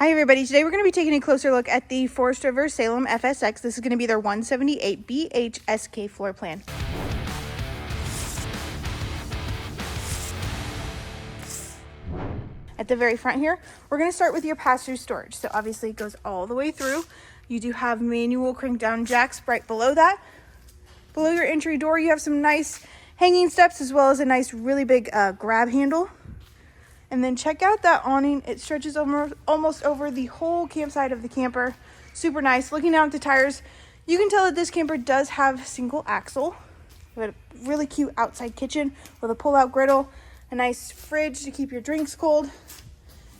Hi everybody, today we're going to be taking a closer look at the Forest River Salem FSX. This is going to be their 178BHSK floor plan. At the very front here, we're going to start with your pass-through storage. So obviously it goes all the way through. You do have manual crank down jacks right below that. Below your entry door, you have some nice hanging steps as well as a nice really big grab handle. And then check out that awning. It stretches almost over the whole campsite of the camper. Super nice. Looking down at the tires, you can tell that this camper does have single axle. You have a really cute outside kitchen with a pull-out griddle, a nice fridge to keep your drinks cold.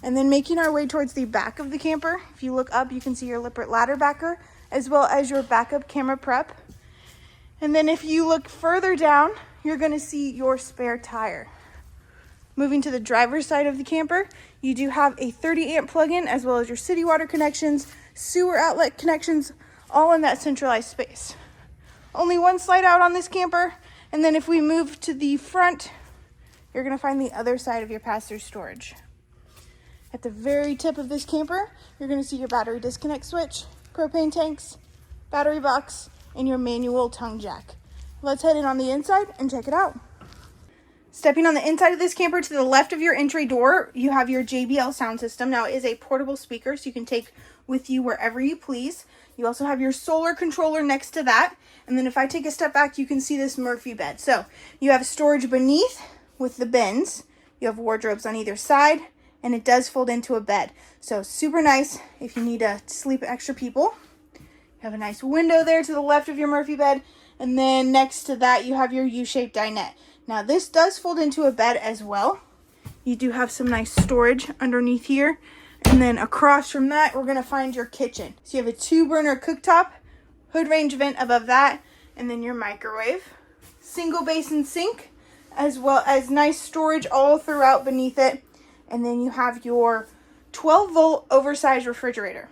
And then making our way towards the back of the camper, if you look up, you can see your Lippert ladder backer, as well as your backup camera prep. And then if you look further down, you're going to see your spare tire. Moving to the driver's side of the camper, you do have a 30 amp plug-in as well as your city water connections, sewer outlet connections, all in that centralized space. Only one slide out on this camper, and then if we move to the front, you're going to find the other side of your pass-through storage. At the very tip of this camper, you're going to see your battery disconnect switch, propane tanks, battery box, and your manual tongue jack. Let's head in on the inside and check it out. Stepping on the inside of this camper, to the left of your entry door, you have your JBL sound system. Now, it is a portable speaker, so you can take with you wherever you please. You also have your solar controller next to that. And then if I take a step back, you can see this Murphy bed. So you have storage beneath with the bins. You have wardrobes on either side, and it does fold into a bed. So super nice if you need to sleep extra people. You have a nice window there to the left of your Murphy bed. And then next to that, you have your U-shaped dinette. Now this does fold into a bed as well. You do have some nice storage underneath here. And then across from that, we're gonna find your kitchen. So you have a 2-burner cooktop, hood range vent above that, and then your microwave. Single basin sink, as well as nice storage all throughout beneath it. And then you have your 12-volt oversized refrigerator.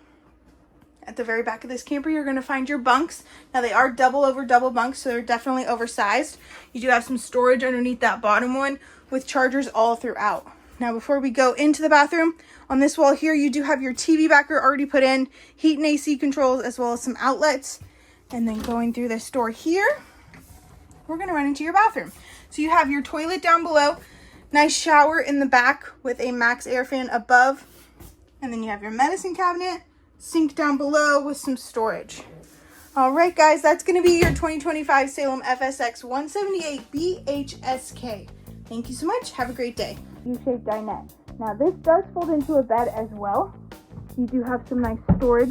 At the very back of this camper, you're going to find your bunks. Now, they are double over double bunks, so they're definitely oversized. You do have some storage underneath that bottom one with chargers all throughout. Now, before we go into the bathroom, on this wall here, you do have your TV backer already put in, heat and AC controls, as well as some outlets. And then going through this door here, we're going to run into your bathroom. So you have your toilet down below, nice shower in the back with a max air fan above. And then you have your medicine cabinet, sink down below with some storage. All right, guys, that's going to be your 2025 Salem FSX 178BHSK. Thank you so much. Have a great day. U-shaped dinette. Now, this does fold into a bed as well. You do have some nice storage